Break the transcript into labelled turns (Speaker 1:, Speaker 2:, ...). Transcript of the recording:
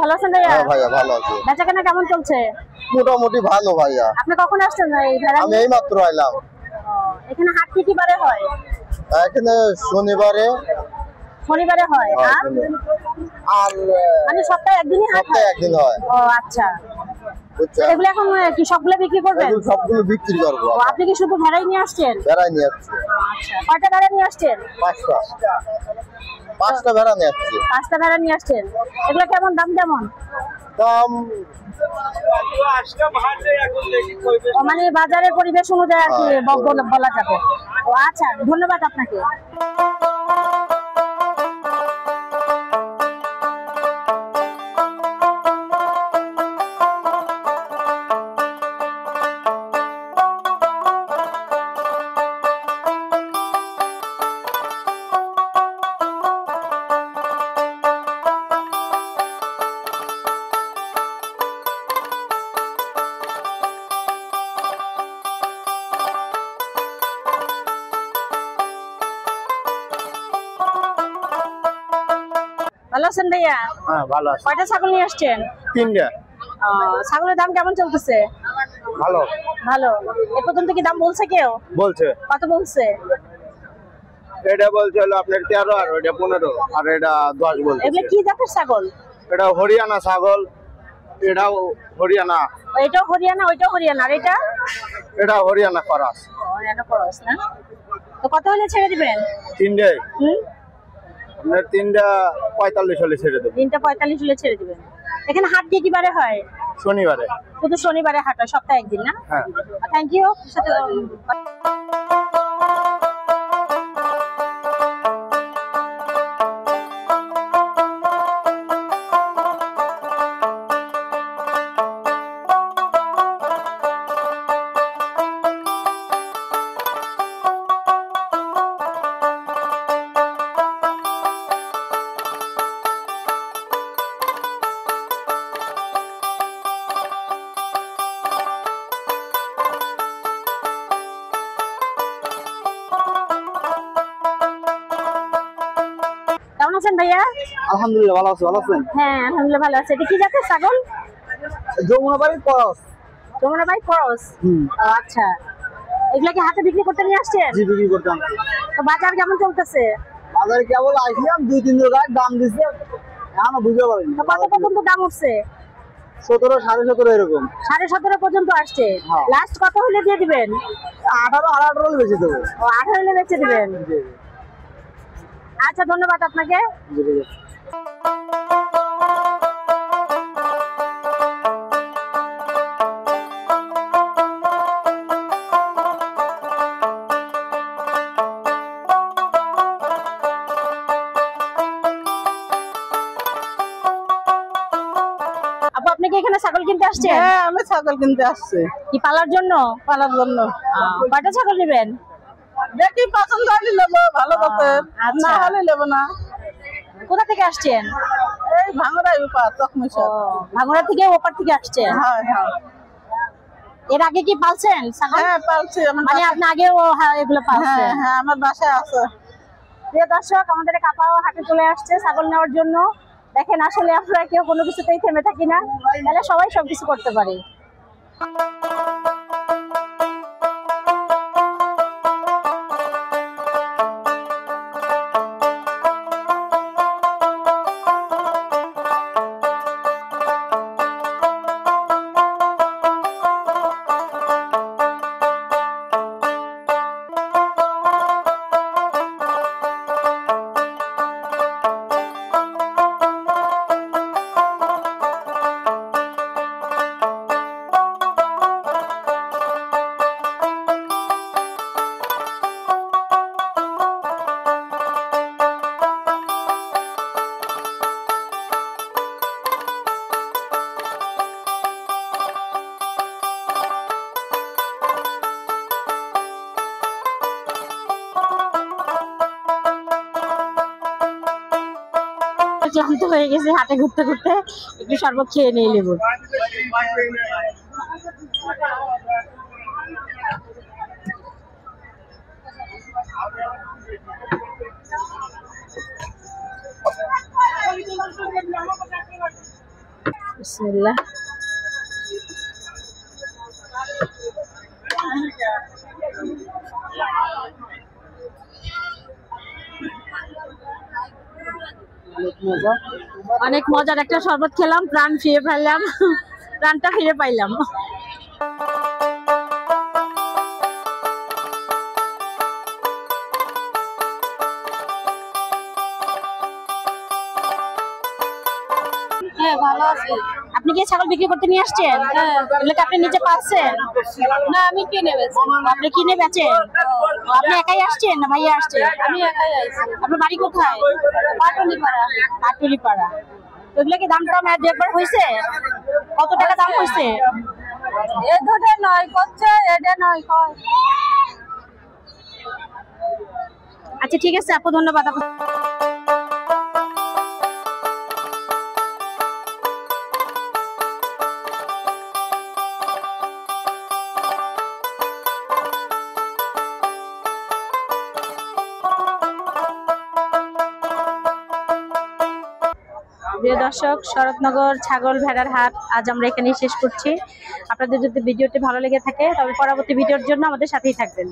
Speaker 1: ভালো আছেন ভাইয়া?
Speaker 2: হ্যাঁ ভাইয়া ভালো আছি।
Speaker 1: বেচাকেনা কেমন চলছে?
Speaker 2: মোটামুটি ভালো ভাইয়া।
Speaker 1: আপনি কখন আসছেন এই ভেড়া?
Speaker 2: আমি এই মাত্র আইলাম।
Speaker 1: এখানে হাট কি বারে হয়?
Speaker 2: এখানে শনিবারে
Speaker 1: হয়।
Speaker 2: আর
Speaker 1: মানে সপ্তাহে একদিনই হাট হয়?
Speaker 2: একদিন হয়।
Speaker 1: ও আচ্ছা, এগুলো এখন কি সবগুলো বিক্রি করবেন?
Speaker 2: সবগুলো বিক্রি করবো।
Speaker 1: আপনি কি শুধু ভেড়াই নিয়ে আসছেন?
Speaker 2: ভেড়াই নিয়ে আসছি।
Speaker 1: আচ্ছা, কয়টা ভেড়া নিয়ে আসছেন?
Speaker 2: পাঁচটা ভেড়া নিয়ে আসছি।
Speaker 1: 5টা ভেড়া নিয়ে আসছেন। এগুলো কেমন দাম?
Speaker 2: দাম
Speaker 1: মানে বাজারের পরিবেশ অনুযায়ী আর কি বলা যাবে। ও আচ্ছা, ধন্যবাদ আপনাকে। ভালো আছেন ভাইয়া?
Speaker 2: হ্যাঁ ভালো আছি।
Speaker 1: কয়টা ছাগল নিয়ে আসছেন?
Speaker 2: 3টা।
Speaker 1: ছাগলের দাম কেমন চলতেছে?
Speaker 2: ভালো।
Speaker 1: এ পর্যন্ত কি দাম বলছে কেউ?
Speaker 2: বলছে।
Speaker 1: কত বলছে?
Speaker 2: এটা বলছে হলো আপনার 13 আর ওইটা 15 আর এটা 10 বলছে।
Speaker 1: এগুলো কি জাতের ছাগল?
Speaker 2: এটা হরিয়ানা ছাগল। এটাও হরিয়ানা।
Speaker 1: এটাও হরিয়ানা, ওইটাও হরিয়ানা, আর
Speaker 2: এটা হরিয়ানা ক্রস।
Speaker 1: হরিয়ানা ক্রস না? তো কত হলে ছেড়ে দিবেন?
Speaker 2: 3টাই। আপনার 3টা 45 হলে ছেড়ে দেব।
Speaker 1: 3টা 45 হলে ছেড়ে দিবেন। এখানে হাট কি বারে হয়?
Speaker 2: শনিবারে।
Speaker 1: শুধু শনিবারে হাট হয়, সপ্তাহে একদিন না?
Speaker 2: হ্যাঁ।
Speaker 1: Thank you. কেমন আছেন ভাইয়া?
Speaker 2: আলহামদুলিল্লাহ ভালো আছি। ভালো আছেন?
Speaker 1: হ্যাঁ আলহামদুলিল্লাহ ভালো আছে। এটা কি জাতের ছাগল?
Speaker 2: যমুনাবাড়ির ক্রস।
Speaker 1: যমুনাবাড়ি ক্রস। আচ্ছা, এগুলা কি হাতে বিক্রি করতে নিয়ে আসছেন?
Speaker 2: জি বিক্রি করতাম।
Speaker 1: তো বাজার কেমন চলতেছে?
Speaker 2: বাজারে কেবল আসলাম, 2-3 জায়গায় দাম দিছে, এখনো বুঝতে পারিনি।
Speaker 1: তো কত পর্যন্ত দাম উঠছে?
Speaker 2: 17, 17.5 এরকম।
Speaker 1: 17.5 পর্যন্ত আসছে।
Speaker 2: হ্যাঁ।
Speaker 1: লাস্ট কত হলে দিয়ে দিবেন?
Speaker 2: 18, 18 হলে বেশি দেবো।
Speaker 1: ও 18 হলে বেচে দিবেন। আচ্ছা, ধন্যবাদ আপনাকে। আপু, আপনি কি এখানে ছাগল কিনতে আসছেন?
Speaker 3: হ্যাঁ, আমি ছাগল কিনতে আসছি।
Speaker 1: কি পালার জন্য?
Speaker 3: পালার জন্য।
Speaker 1: কয়টা ছাগল নেবেন?
Speaker 3: দেখি পছন্দ হলে নেবো, ভালো জাতের।
Speaker 1: আচ্ছা।
Speaker 3: না হলে নেবো না।
Speaker 1: কোথা থেকে আসছেন?
Speaker 3: এই ভাঙড়াই উপর চকমিশন।
Speaker 1: ভাঙড়া থেকে ওপার থেকে আসছেন?
Speaker 3: হ্যাঁ হ্যাঁ।
Speaker 1: এর আগে কি পালছেন ছাগল?
Speaker 3: হ্যাঁ পালছি।
Speaker 1: মানে আপনি আগেও এগুলো পালছেন?
Speaker 3: হ্যাঁ হ্যাঁ, আমার বাসায় আছে।
Speaker 1: প্রিয় দর্শক, আমাদের কাপাও হাটে চলে আসছে ছাগল নেওয়ার জন্য। দেখেন, আসলে আমরা কেউ কোনো কিছুতেই থেমে থাকি না, তাহলে সবাই সবকিছু করতে পারে। ক্লান্ত হয়ে গেছে হাটে ঘুরতে ঘুরতে, একটু শরবত খেয়ে নিয়ে নেব। বিসমিল্লাহ। অনেক মজার একটা শরবত খেলাম, প্রাণ ফিরে পেলাম, প্রাণটা ফিরে পাইলাম।
Speaker 3: হ্যাঁ ভালো আছে।
Speaker 1: আপনি কি ছাগল বিক্রি করতে নিয়ে আসছেন? এগুলো কি আপনি নিজে পাচ্ছেন?
Speaker 3: না আমি কিনে বেছি।
Speaker 1: আপনি কিনে বেচেন? আপনি একাই আসছেন না ভাইয়া আসছে?
Speaker 3: আমি একাই আইছি।
Speaker 1: আপনার বাড়ি কোথায়?
Speaker 3: পাটুলিপাড়া।
Speaker 1: পাটুলিপাড়া। এগুলো কি দাম টাম একবার হয়েছে? কত টাকা দাম হয়েছে?
Speaker 3: এ দুটো নয় করছে, এটা নয় কয়।
Speaker 1: আচ্ছা ঠিক আছে আপু, ধন্যবাদ আপু। প্রিয় দর্শক, শরৎনগর ছাগল ভেড়ার হাট আজ আমরা এখানেই শেষ করছি। আপনাদের যদি ভিডিওটি ভালো লেগে থাকে তবে পরবর্তী ভিডিওর জন্য আমাদের সাথেই থাকবেন।